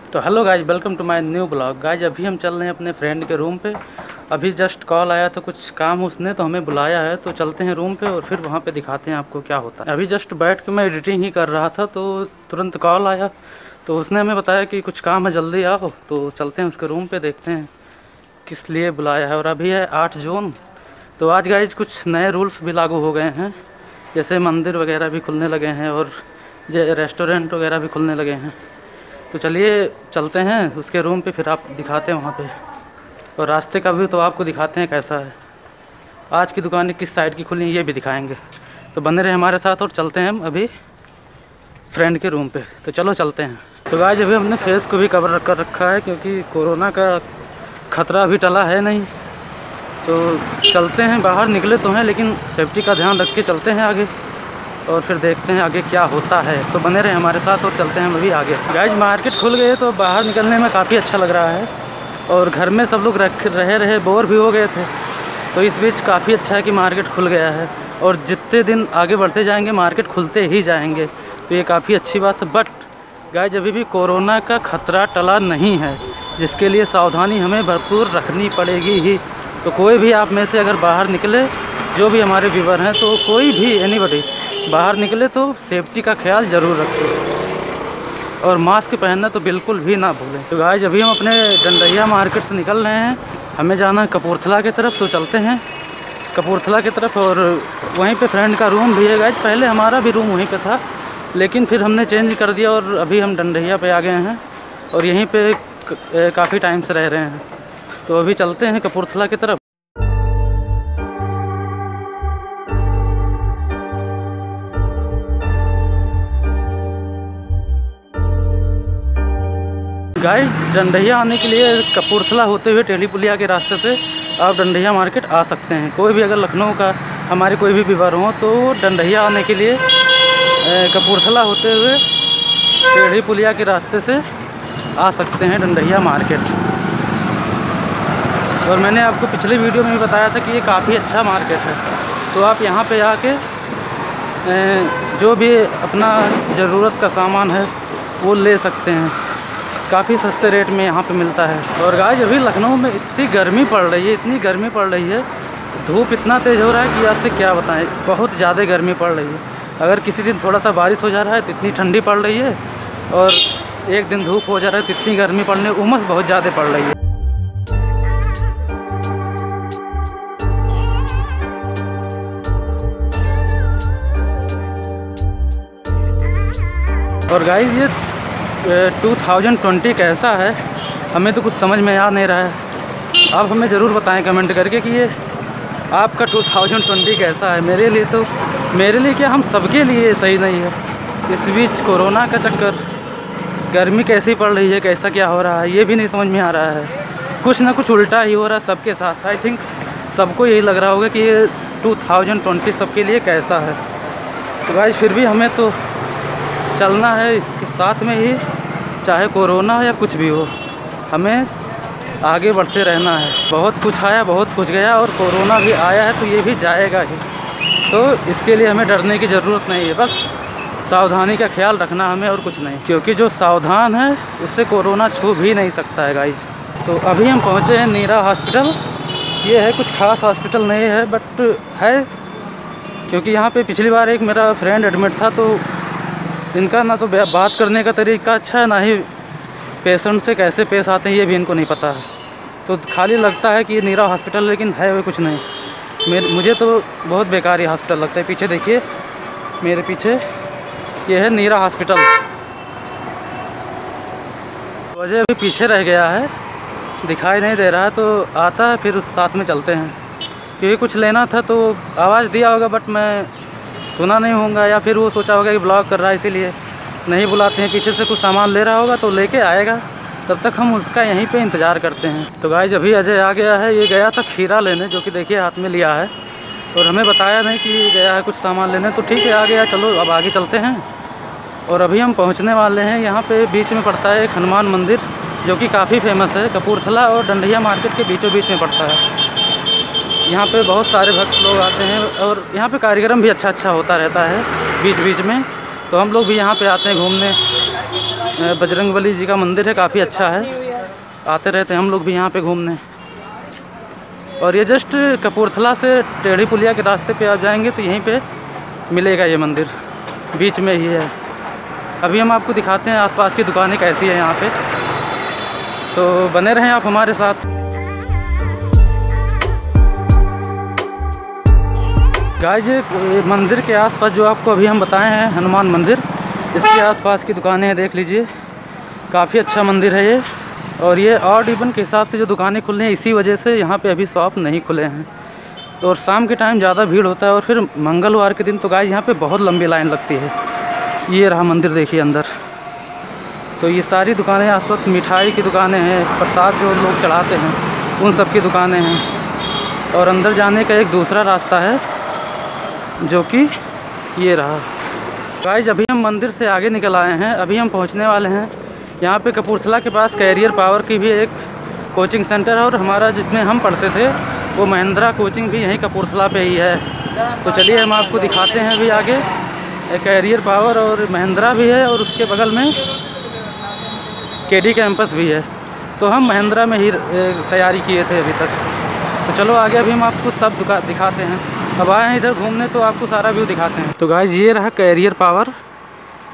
तो hello guys, welcome to my new blog. Guys अभी हम चल रहे हैं अपने फ्रेंड के रूम पे। अभी जस्ट कॉल आया तो कुछ काम उसने तो हमें बुलाया है, तो चलते हैं रूम पे और फिर वहाँ पे दिखाते हैं आपको क्या होता है। अभी जस्ट बैठ के मैं एडिटिंग ही कर रहा था तो तुरंत कॉल आया, तो उसने हमें बताया कि कुछ काम है, जल्दी आओ। तो चलते हैं उसके रूम पर, देखते हैं किस लिए बुलाया है। और अभी है 8 जून, तो आज गाइज कुछ नए रूल्स भी लागू हो गए हैं, जैसे मंदिर वगैरह भी खुलने लगे हैं और रेस्टोरेंट वगैरह भी खुलने लगे हैं। तो चलिए चलते हैं उसके रूम पे, फिर आप दिखाते हैं वहाँ पे, और रास्ते का भी तो आपको दिखाते हैं कैसा है। आज की दुकानें किस साइड की खुली हैं ये भी दिखाएंगे, तो बने रहे हमारे साथ। और चलते हैं हम अभी फ्रेंड के रूम पे, तो चलो चलते हैं। तो गाइस अभी हमने फेस को भी कवर कर रखा है क्योंकि कोरोना का ख़तरा अभी टला है नहीं। तो चलते हैं, बाहर निकले तो हैं लेकिन सेफ्टी का ध्यान रख के चलते हैं आगे, और फिर देखते हैं आगे क्या होता है। तो बने रहे हमारे साथ और चलते हैं अभी आगे। गाइस मार्केट खुल गए तो बाहर निकलने में काफ़ी अच्छा लग रहा है, और घर में सब लोग रहे बोर भी हो गए थे, तो इस बीच काफ़ी अच्छा है कि मार्केट खुल गया है। और जितने दिन आगे बढ़ते जाएंगे मार्केट खुलते ही जाएंगे, तो ये काफ़ी अच्छी बात है। बट गाइस अभी भी कोरोना का ख़तरा टला नहीं है, जिसके लिए सावधानी हमें भरपूर रखनी पड़ेगी ही। तो कोई भी आप में से अगर बाहर निकले, जो भी हमारे व्यूवर हैं, तो कोई भी एनीबॉडी बाहर निकले तो सेफ्टी का ख्याल ज़रूर रखें, और मास्क पहनना तो बिल्कुल भी ना भूलें। तो गाइस अभी हम अपने डंडैया मार्केट से निकल रहे हैं, हमें जाना है कपूरथला की तरफ। तो चलते हैं कपूरथला की तरफ, और वहीं पे फ्रेंड का रूम भी है। गाइस पहले हमारा भी रूम वहीं पे था, लेकिन फिर हमने चेंज कर दिया और अभी हम डंडैया पे आ गए हैं, और यहीं पर काफ़ी टाइम से रह रहे हैं। तो अभी चलते हैं कपूरथला की तरफ। गाइस डंडैया आने के लिए कपूरथला होते हुए टेढ़ी पुलिया के रास्ते से आप डंडैया मार्केट आ सकते हैं। कोई भी अगर लखनऊ का हमारे कोई भी व्यूअर हो तो डंडैया आने के लिए कपूरथला होते हुए टेढ़ी पुलिया के रास्ते से आ सकते हैं डंडैया मार्केट। और मैंने आपको पिछले वीडियो में भी बताया था कि ये काफ़ी अच्छा मार्केट है, तो आप यहाँ पे आके जो भी अपना ज़रूरत का सामान है वो ले सकते हैं। काफ़ी सस्ते रेट में यहाँ पे मिलता है। और गाइस अभी लखनऊ में इतनी गर्मी पड़ रही है, इतनी गर्मी पड़ रही है, धूप इतना तेज़ हो रहा है कि आपसे क्या बताएं, बहुत ज़्यादा गर्मी पड़ रही है। अगर किसी दिन थोड़ा सा बारिश हो जा रहा है तो इतनी ठंडी पड़ रही है, और एक दिन धूप हो जा रहा है तो इतनी गर्मी पड़ने, उमस बहुत ज़्यादा पड़ रही है। और गाइस ये 2020 कैसा है हमें तो कुछ समझ में आ नहीं रहा है। आप हमें ज़रूर बताएं कमेंट करके कि ये आपका 2020 कैसा है। मेरे लिए क्या, हम सबके लिए सही नहीं है। इस बीच कोरोना का चक्कर, गर्मी कैसी पड़ रही है, कैसा क्या हो रहा है ये भी नहीं समझ में आ रहा है। कुछ ना कुछ उल्टा ही हो रहा है सबके साथ। आई थिंक सबको यही लग रहा होगा कि ये 2020 सबके लिए कैसा है। तो गाइस फिर भी हमें तो चलना है इसके साथ में ही, चाहे कोरोना हो या कुछ भी हो, हमें आगे बढ़ते रहना है। बहुत कुछ आया, बहुत कुछ गया, और कोरोना भी आया है तो ये भी जाएगा ही। तो इसके लिए हमें डरने की ज़रूरत नहीं है, बस सावधानी का ख्याल रखना हमें, और कुछ नहीं। क्योंकि जो सावधान है उससे कोरोना छू भी नहीं सकता है गाइस। तो अभी हम पहुँचे हैं नीरा हॉस्पिटल। ये है कुछ खास हॉस्पिटल नहीं है, बट है क्योंकि यहाँ पे पिछली बार एक मेरा फ्रेंड एडमिट था, तो इनका ना तो बात करने का तरीका अच्छा है, ना ही पेशेंट से कैसे पेश आते हैं ये भी इनको नहीं पता है। तो खाली लगता है कि ये नीरा हॉस्पिटल, लेकिन है वो कुछ नहीं। मुझे तो बहुत बेकार ये हॉस्पिटल लगता है। पीछे देखिए मेरे पीछे, ये है नीरा हॉस्पिटल। वजह अभी पीछे रह गया है, दिखाई नहीं दे रहा है, तो आता है फिर उस साथ में चलते हैं। क्योंकि कुछ लेना था तो आवाज़ दिया होगा, बट मैं सुना नहीं होगा, या फिर वो सोचा होगा कि ब्लॉग कर रहा है इसीलिए नहीं बुलाते हैं। पीछे से कुछ सामान ले रहा होगा तो लेके आएगा, तब तक हम उसका यहीं पे इंतज़ार करते हैं। तो गाइस अभी अजय आ गया है, ये गया था खीरा लेने, जो कि देखिए हाथ में लिया है, और हमें बताया नहीं कि गया है कुछ सामान लेने। तो ठीक है आ गया, चलो अब आगे चलते हैं। और अभी हम पहुँचने वाले हैं, यहाँ पर बीच में पड़ता है एक हनुमान मंदिर, जो कि काफ़ी फेमस है। कपूरथला और डंडैया मार्केट के बीचों बीच में पड़ता है। यहाँ पे बहुत सारे भक्त लोग आते हैं, और यहाँ पे कार्यक्रम भी अच्छा होता रहता है बीच बीच में, तो हम लोग भी यहाँ पे आते हैं घूमने। बजरंगबली जी का मंदिर है, काफ़ी अच्छा है, आते रहते हैं हम लोग भी यहाँ पे घूमने। और ये जस्ट कपूरथला से टेढ़ी पुलिया के रास्ते पे आ जाएंगे तो यहीं पे मिलेगा ये मंदिर, बीच में ही है। अभी हम आपको दिखाते हैं आसपास की दुकानें कैसी है यहाँ पे, तो बने रहें आप हमारे साथ। गाइस ये मंदिर के आसपास जो आपको अभी हम बताए हैं हनुमान मंदिर, इसके आसपास की दुकानें हैं, देख लीजिए, काफ़ी अच्छा मंदिर है ये। और ये ऑड इवन के हिसाब से जो दुकानें खुले हैं, इसी वजह से यहाँ पे अभी शॉप नहीं खुले हैं। तो और शाम के टाइम ज़्यादा भीड़ होता है, और फिर मंगलवार के दिन तो गाइस यहाँ पे बहुत लंबी लाइन लगती है। ये रहा मंदिर, देखिए अंदर। तो ये सारी दुकानें आसपास मिठाई की दुकानें हैं, प्रसाद जो लोग चढ़ाते हैं उन सब की दुकानें हैं। और अंदर जाने का एक दूसरा रास्ता है जो कि ये रहा। गाइस अभी हम मंदिर से आगे निकल आए हैं, अभी हम पहुंचने वाले हैं यहाँ पे कपूरथला के पास कैरियर पावर की भी एक कोचिंग सेंटर है, और हमारा जिसमें हम पढ़ते थे वो महिंद्रा कोचिंग भी यहीं कपूरथला पे ही है। तो चलिए हम आपको दिखाते हैं अभी आगे। कैरियर पावर और महिंद्रा भी है, और उसके बगल में केडी कैंपस भी है। तो हम महिंद्रा में ही तैयारी किए थे अभी तक। तो चलो आगे अभी हम आपको सब दिखाते हैं। अब आए हैं इधर घूमने तो आपको सारा व्यू दिखाते हैं। तो गाइस ये रहा कैरियर पावर,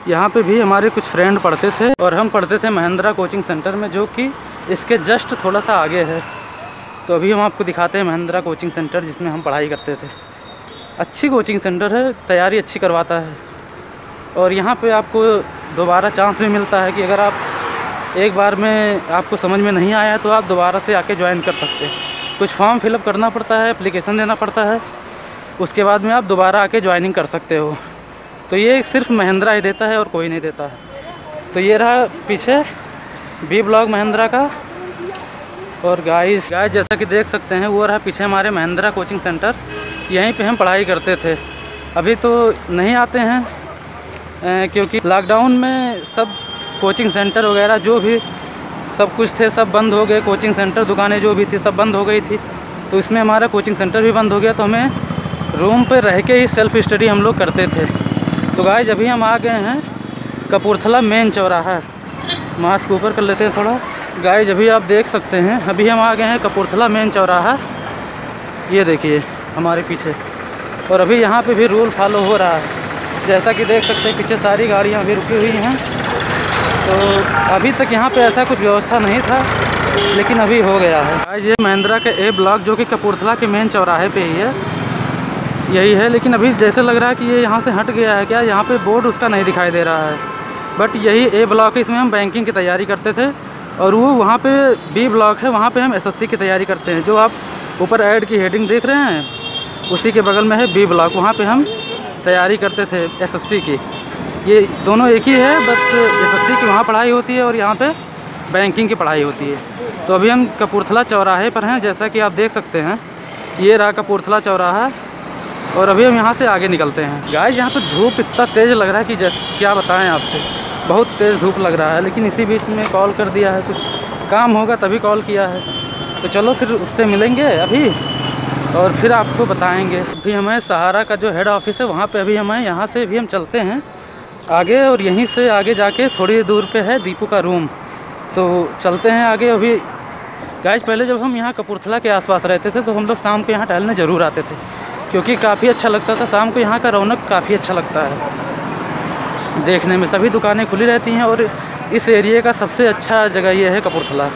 यहाँ पे भी हमारे कुछ फ्रेंड पढ़ते थे, और हम पढ़ते थे महिंद्रा कोचिंग सेंटर में, जो कि इसके जस्ट थोड़ा सा आगे है। तो अभी हम आपको दिखाते हैं महिंद्रा कोचिंग सेंटर जिसमें हम पढ़ाई करते थे। अच्छी कोचिंग सेंटर है, तैयारी अच्छी करवाता है, और यहाँ पे आपको दोबारा चांस भी मिलता है कि अगर आप एक बार में आपको समझ में नहीं आया तो आप दोबारा से आके ज्वाइन कर सकते हैं। कुछ फॉर्म फिलअप करना पड़ता है, एप्लीकेशन देना पड़ता है, उसके बाद में आप दोबारा आके ज्वाइनिंग कर सकते हो। तो ये सिर्फ महिंद्रा ही देता है और कोई नहीं देता है। तो ये रहा पीछे बी ब्लॉक महिंद्रा का। और गाइस जैसा कि देख सकते हैं वो रहा पीछे हमारे महिंद्रा कोचिंग सेंटर, यहीं पे हम पढ़ाई करते थे। अभी तो नहीं आते हैं क्योंकि लॉकडाउन में सब कोचिंग सेंटर वगैरह जो भी सब कुछ थे सब बंद हो गए। कोचिंग सेंटर दुकानें जो भी थी सब बंद हो गई थी, तो इसमें हमारा कोचिंग सेंटर भी बंद हो गया। तो हमें रूम पे रह के ही सेल्फ स्टडी हम लोग करते थे। तो गाइस अभी हम आ गए हैं कपूरथला मेन चौराहा। मास्क ऊपर कर लेते हैं थोड़ा। गाइस अभी आप देख सकते हैं अभी हम आ गए हैं कपूरथला मेन चौराहा, ये देखिए हमारे पीछे। और अभी यहाँ पे भी रूल फॉलो हो रहा है, जैसा कि देख सकते हैं पीछे सारी गाड़ियाँ अभी रुकी हुई हैं। तो अभी तक यहाँ पे ऐसा कुछ व्यवस्था नहीं था, लेकिन अभी हो गया है। गाइस ये महिंद्रा के ए ब्लॉक जो कि कपूरथला के मेन चौराहे पे ही है, यही है। लेकिन अभी जैसे लग रहा है कि ये यहाँ से हट गया है क्या, यहाँ पे बोर्ड उसका नहीं दिखाई दे रहा है। बट यही ए ब्लॉक है, इसमें हम बैंकिंग की तैयारी करते थे। और वो वहाँ पे बी ब्लॉक है, वहाँ पे हम एसएससी की तैयारी करते हैं। जो आप ऊपर ऐड की हेडिंग देख रहे हैं उसी के बगल में है बी ब्लॉक, वहाँ पे हम तैयारी करते थे एसएससी की। ये दोनों एक ही है, बट एसएससी की वहाँ पढ़ाई होती है और यहाँ पे बैंकिंग की पढ़ाई होती है। तो अभी हम कपूरथला चौराहे पर हैं, जैसा कि आप देख सकते हैं ये रहा कपूरथला चौराहा। और अभी हम यहाँ से आगे निकलते हैं। गाइस यहाँ पे धूप इतना तेज़ लग रहा है कि जैसे क्या बताएं आपसे, बहुत तेज़ धूप लग रहा है। लेकिन इसी बीच में कॉल कर दिया है, कुछ काम होगा तभी कॉल किया है। तो चलो फिर उससे मिलेंगे अभी और फिर आपको बताएंगे। अभी हमें सहारा का जो हेड ऑफिस है वहाँ पे अभी हमें यहाँ से भी हम चलते हैं आगे, और यहीं से आगे जाके थोड़ी दूर पे है दीपू का रूम। तो चलते हैं आगे। अभी गाइस पहले जब हम यहाँ कपूरथला के आसपास रहते थे तो हम लोग शाम को यहाँ टहलने ज़रूर आते थे, क्योंकि काफ़ी अच्छा लगता था। शाम को यहाँ का रौनक काफ़ी अच्छा लगता है देखने में, सभी दुकानें खुली रहती हैं। और इस एरिया का सबसे अच्छा जगह ये है कपूरथला।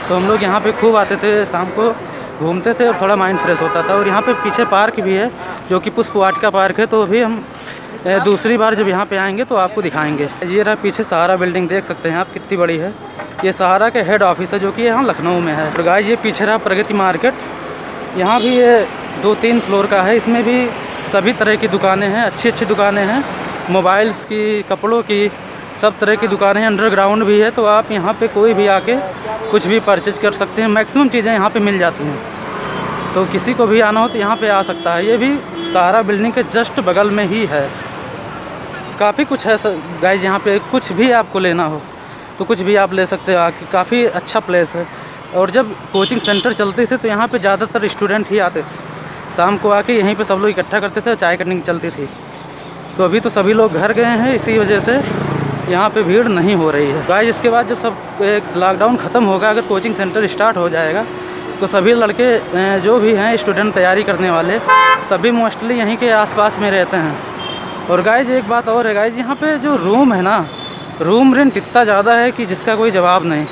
तो हम लोग यहाँ पे खूब आते थे, शाम को घूमते थे और थोड़ा माइंड फ्रेश होता था। और यहाँ पे पीछे पार्क भी है जो कि पुष्प वाटिका पार्क है। तो अभी हम दूसरी बार जब यहाँ पे आएंगे तो आपको दिखाएंगे। ये रहा पीछे सहारा बिल्डिंग, देख सकते हैं आप कितनी बड़ी है। ये सहारा के हेड ऑफिस है जो कि यहाँ लखनऊ में है। और गाइस ये पीछे रहा प्रगति मार्केट, यहाँ भी ये 2-3 फ्लोर का है। इसमें भी सभी तरह की दुकानें हैं, अच्छी अच्छी दुकानें हैं, मोबाइल्स की, कपड़ों की, सब तरह की दुकानें हैं। अंडरग्राउंड भी है, तो आप यहाँ पे कोई भी आके कुछ भी परचेज कर सकते हैं। मैक्सिमम चीज़ें यहाँ पे मिल जाती हैं, तो किसी को भी आना हो तो यहाँ पे आ सकता है। ये भी सहारा बिल्डिंग के जस्ट बगल में ही है। काफ़ी कुछ है गाइस, यहाँ पे कुछ भी आपको लेना हो तो कुछ भी आप ले सकते हो आके। काफ़ी अच्छा प्लेस है। और जब कोचिंग सेंटर चलते थे तो यहाँ पे ज़्यादातर स्टूडेंट ही आते थे। शाम को आके यहीं पे सब लोग इकट्ठा करते थे, चाय करने की चलती थी। तो अभी तो सभी लोग घर गए हैं इसी वजह से, यहाँ पे भीड़ नहीं हो रही है। गाइस इसके बाद जब सब लॉकडाउन ख़त्म होगा, अगर कोचिंग सेंटर स्टार्ट हो जाएगा तो सभी लड़के जो भी हैं स्टूडेंट तैयारी करने वाले सभी मोस्टली यहीं के आसपास में रहते हैं। और गाइस एक बात और है गाइस, यहाँ पे जो रूम है ना, रूम रेंट इतना ज़्यादा है कि जिसका कोई जवाब नहीं।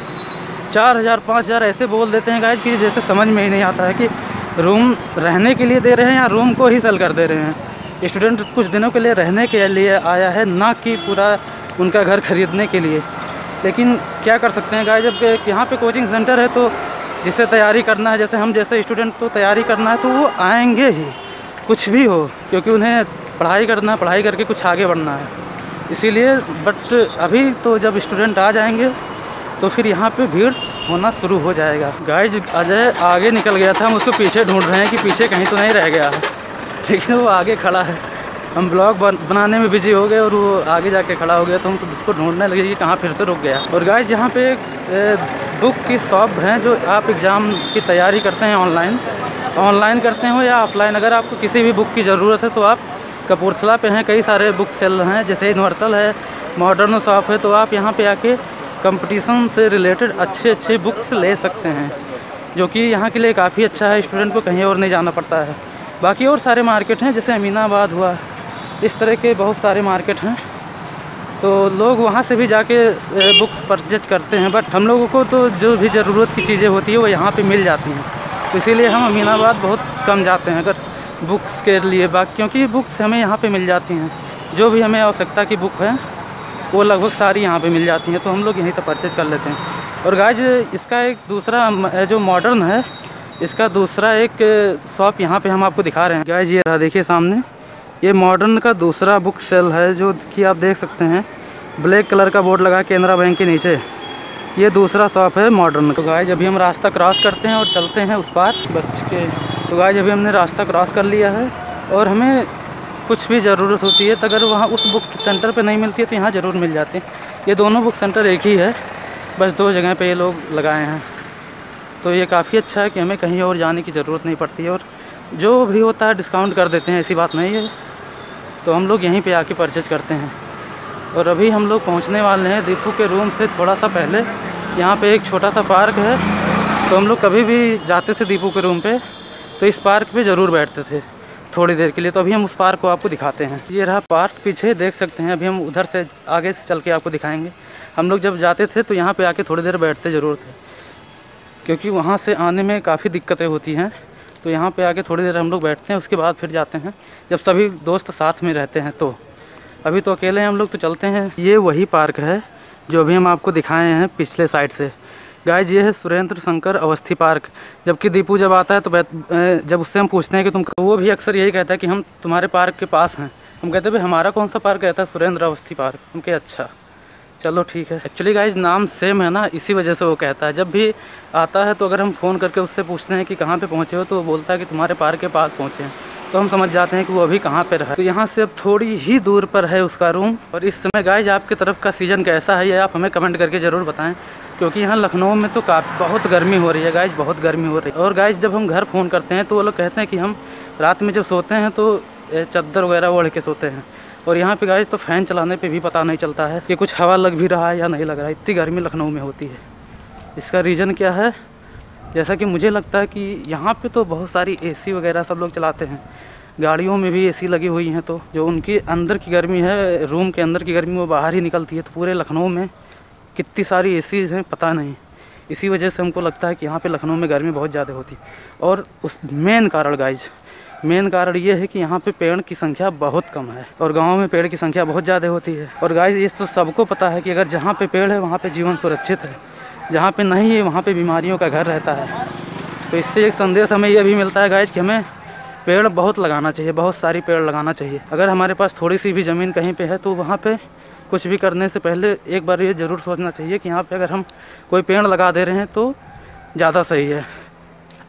4000 5000 ऐसे बोल देते हैं गाइस कि जैसे समझ में ही नहीं आता है कि रूम रहने के लिए दे रहे हैं या रूम को ही सेल कर दे रहे हैं। स्टूडेंट कुछ दिनों के लिए रहने के लिए आया है, ना कि पूरा उनका घर खरीदने के लिए। लेकिन क्या कर सकते हैं गाइस, जब यहाँ पे कोचिंग सेंटर है तो जिसे तैयारी करना है, जैसे हम जैसे स्टूडेंट तो तैयारी करना है तो वो आएंगे ही, कुछ भी हो, क्योंकि उन्हें पढ़ाई करना है, पढ़ाई करके कुछ आगे बढ़ना है इसीलिए। बट अभी तो जब स्टूडेंट आ जाएंगे तो फिर यहाँ पे भीड़ होना शुरू हो जाएगा। गाइस अजय आगे निकल गया था, हम उसको पीछे ढूंढ रहे हैं कि पीछे कहीं तो नहीं रह गया है, लेकिन वो आगे खड़ा है। हम ब्लॉग बनाने में बिजी हो गए और वो आगे जाके खड़ा हो गया, तो हम उसको ढूंढने लगे कि कहाँ फिर से रुक गया। और गाइस यहाँ पे बुक की शॉप है, जो आप एग्ज़ाम की तैयारी करते हैं ऑनलाइन करते हो या ऑफलाइन। अगर आपको किसी भी बुक की ज़रूरत है तो आप कपूरथला पे हैं, कई सारे बुक सेल हैं, जैसे यूनिवर्सल है, मॉडर्न शॉप है। तो आप यहाँ पे आके कंपटीशन से रिलेटेड अच्छे बुक्स ले सकते हैं, जो कि यहाँ के लिए काफ़ी अच्छा है। स्टूडेंट को कहीं और नहीं जाना पड़ता है। बाकी और सारे मार्केट हैं, जैसे अमीनाबाद हुआ, इस तरह के बहुत सारे मार्केट हैं, तो लोग वहाँ से भी जाके बुक्स परचेज करते हैं। बट हम लोगों को तो जो भी ज़रूरत की चीज़ें होती है वो यहाँ पे मिल जाती हैं, तो इसीलिए हम अमीनाबाद बहुत कम जाते हैं अगर बुक्स के लिए। क्योंकि बुक्स हमें यहाँ पे मिल जाती हैं, जो भी हमें आवश्यकता की बुक है वो लगभग सारी यहाँ पे मिल जाती हैं, तो हम लोग यहीं से परचेज कर लेते हैं। और गाइस इसका एक दूसरा जो मॉडर्न है, इसका दूसरा एक शॉप यहाँ पे हम आपको दिखा रहे हैं। गाइस ये रहा, देखिए सामने, ये मॉडर्न का दूसरा बुक सेल है, जो कि आप देख सकते हैं ब्लैक कलर का बोर्ड लगा केनरा बैंक के नीचे। ये दूसरा शॉप है मॉडर्न। तो गाइस अभी हम रास्ता क्रॉस करते हैं और चलते हैं उस पार बच के। तो गाइस अभी हमने रास्ता क्रॉस कर लिया है, और हमें कुछ भी ज़रूरत होती है तो अगर वहाँ उस बुक सेंटर पे नहीं मिलती है तो यहाँ ज़रूर मिल जाती है। ये दोनों बुक सेंटर एक ही है, बस 2 जगह पे ये लोग लगाए हैं। तो ये काफ़ी अच्छा है कि हमें कहीं और जाने की ज़रूरत नहीं पड़ती है, और जो भी होता है डिस्काउंट कर देते हैं, ऐसी बात नहीं है। तो हम लोग यहीं पे आके परचेज करते हैं। और अभी हम लोग पहुंचने वाले हैं दीपू के रूम से थोड़ा सा पहले। यहाँ पे एक छोटा सा पार्क है, तो हम लोग कभी भी जाते थे दीपू के रूम पे तो इस पार्क पे ज़रूर बैठते थे थोड़ी देर के लिए। तो अभी हम उस पार्क को आपको दिखाते हैं। ये रहा पार्क पीछे, देख सकते हैं। अभी हम उधर से आगे से चल के आपको दिखाएँगे। हम लोग जब जाते थे तो यहाँ पर आके थोड़ी देर बैठते ज़रूर थे, क्योंकि वहाँ से आने में काफ़ी दिक्कतें होती हैं। तो यहाँ पे आके थोड़ी देर हम लोग बैठते हैं, उसके बाद फिर जाते हैं जब सभी दोस्त साथ में रहते हैं। तो अभी तो अकेले हैं हम लोग, तो चलते हैं। ये वही पार्क है जो अभी हम आपको दिखाए हैं पिछले साइड से। गाइस ये है सुरेंद्र शंकर अवस्थी पार्क। जबकि दीपू जब आता है तो जब उससे हम पूछते हैं कि तुम, वो भी अक्सर यही कहता है कि हम तुम्हारे पार्क के पास हैं। हम कहते हैं भाई हमारा कौन सा पार्क कहता है, सुरेंद्र अवस्थी पार्क। हम कहे अच्छा चलो ठीक है। एक्चुअली गाइस नाम सेम है ना, इसी वजह से वो कहता है। जब भी आता है तो अगर हम फ़ोन करके उससे पूछते हैं कि कहाँ पे पहुँचे हो, तो वो बोलता है कि तुम्हारे पार्क के पास पहुँचे हैं। तो हम समझ जाते हैं कि वो अभी कहाँ पे रहा है। तो यहाँ से अब थोड़ी ही दूर पर है उसका रूम। और इस समय गाइस आपकी तरफ का सीज़न कैसा है ये आप हमें कमेंट करके ज़रूर बताएँ, क्योंकि यहाँ लखनऊ में तो बहुत गर्मी हो रही है गाइस, बहुत गर्मी हो रही है। और गाइस जब हम घर फ़ोन करते हैं तो वो लोग कहते हैं कि हम रात में जब सोते हैं तो चद्दर वगैरह ओढ़ के सोते हैं। और यहाँ पे गाइस तो फ़ैन चलाने पे भी पता नहीं चलता है कि कुछ हवा लग भी रहा है या नहीं लग रहा है, इतनी गर्मी लखनऊ में होती है। इसका रीज़न क्या है, जैसा कि मुझे लगता है कि यहाँ पे तो बहुत सारी एसी वगैरह सब लोग चलाते हैं, गाड़ियों में भी एसी लगी हुई हैं, तो जो उनकी अंदर की गर्मी है, रूम के अंदर की गर्मी, वो बाहर ही निकलती है। तो पूरे लखनऊ में कितनी सारी एसीज़ हैं पता नहीं, इसी वजह से हमको लगता है कि यहाँ पे लखनऊ में गर्मी बहुत ज़्यादा होती है। और उस मेन कारण ये है कि यहाँ पे पेड़ की संख्या बहुत कम है, और गाँव में पेड़ की संख्या बहुत ज़्यादा होती है। और गाइस ये तो सबको पता है कि अगर जहाँ पे पेड़ है वहाँ पे जीवन सुरक्षित है, जहाँ पे नहीं है वहाँ पे बीमारियों का घर रहता है। तो इससे एक संदेश हमें यह भी मिलता है गाइस कि हमें पेड़ बहुत लगाना चाहिए, बहुत सारी पेड़ लगाना चाहिए। अगर हमारे पास थोड़ी सी भी ज़मीन कहीं पे है तो वहाँ पे कुछ भी करने से पहले एक बार ये ज़रूर सोचना चाहिए कि यहाँ पे अगर हम कोई पेड़ लगा दे रहे हैं तो ज़्यादा सही है,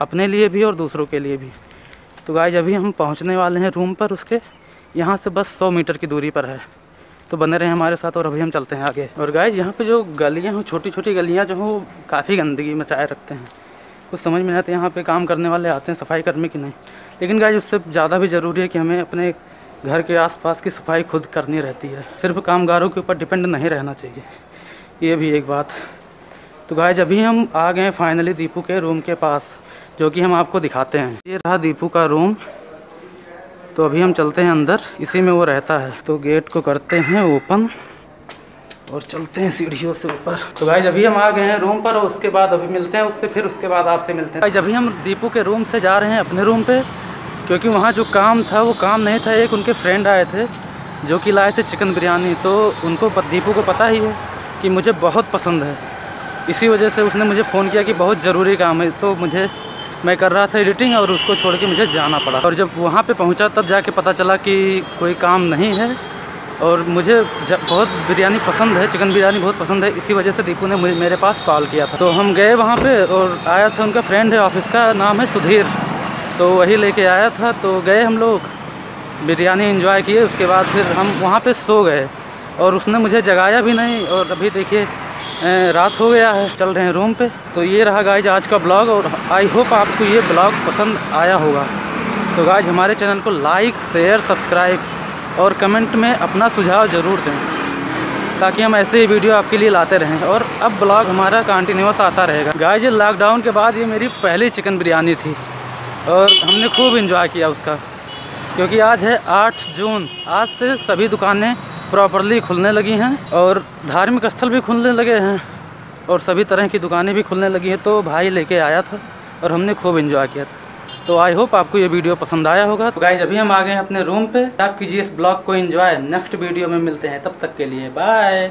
अपने लिए भी और दूसरों के लिए भी। तो गाइस अभी हम पहुँचने वाले हैं रूम पर, उसके यहाँ से बस 100 मीटर की दूरी पर है। तो बने रहे हमारे साथ, और अभी हम चलते हैं आगे। और गाइस यहाँ पे जो गलियाँ हैं, छोटी छोटी गलियाँ जो हो, काफ़ी गंदगी मचाए रखते हैं। कुछ समझ में नहीं आता यहाँ पे काम करने वाले आते हैं सफाई कर्मी की नहीं। लेकिन गाइस उससे ज़्यादा भी ज़रूरी है कि हमें अपने घर के आसपास की सफाई खुद करनी रहती है, सिर्फ कामगारों के ऊपर डिपेंड नहीं रहना चाहिए, ये भी एक बात। तो गाइस अभी हम आ गए फाइनली दीपू के रूम के पास, जो कि हम आपको दिखाते हैं। ये रहा दीपू का रूम। तो अभी हम चलते हैं अंदर, इसी में वो रहता है। तो गेट को करते हैं ओपन और चलते हैं सीढ़ियों से ऊपर। तो गाइस अभी हम आ गए हैं रूम पर, और उसके बाद अभी मिलते हैं उससे, फिर उसके बाद आपसे मिलते हैं। गाइस अभी हम दीपू के रूम से जा रहे हैं अपने रूम पे, क्योंकि वहाँ जो काम था वो काम नहीं था। एक उनके फ्रेंड आए थे जो कि लाए थे चिकन बिरयानी, तो उनको दीपू को पता ही है कि मुझे बहुत पसंद है, इसी वजह से उसने मुझे फ़ोन किया कि बहुत ज़रूरी काम है। तो मैं कर रहा था एडिटिंग और उसको छोड़ के मुझे जाना पड़ा। और जब वहाँ पे पहुँचा तब जाके पता चला कि कोई काम नहीं है, और मुझे बहुत बिरयानी पसंद है, चिकन बिरयानी बहुत पसंद है, इसी वजह से दीपू ने मेरे पास कॉल किया था। तो हम गए वहाँ पे, और आया था उनका फ्रेंड है ऑफिस का, नाम है सुधीर, तो वही लेके आया था। तो गए हम लोग, बिरयानी एंजॉय किए, उसके बाद फिर हम वहाँ पे सो गए, और उसने मुझे जगाया भी नहीं। और अभी देखिए रात हो गया है, चल रहे हैं रूम पे। तो ये रहा गाइज आज का ब्लॉग, और आई होप आपको ये ब्लॉग पसंद आया होगा। तो गाइज हमारे चैनल को लाइक, शेयर, सब्सक्राइब और कमेंट में अपना सुझाव ज़रूर दें, ताकि हम ऐसे ही वीडियो आपके लिए लाते रहें। और अब ब्लॉग हमारा कंटिन्यूस आता रहेगा। गाइज लॉकडाउन के बाद ये मेरी पहली चिकन बिरयानी थी, और हमने खूब इन्जॉय किया उसका, क्योंकि आज है 8 जून। आज से सभी दुकानें प्रॉपरली खुलने लगी हैं, और धार्मिक स्थल भी खुलने लगे हैं, और सभी तरह की दुकानें भी खुलने लगी हैं। तो भाई लेके आया था और हमने खूब इन्जॉय किया था। तो आई होप आपको ये वीडियो पसंद आया होगा। तो गाइज अभी हम आ गए हैं अपने रूम पे। आप कीजिए इस ब्लॉग को एंजॉय। नेक्स्ट वीडियो में मिलते हैं, तब तक के लिए बाय।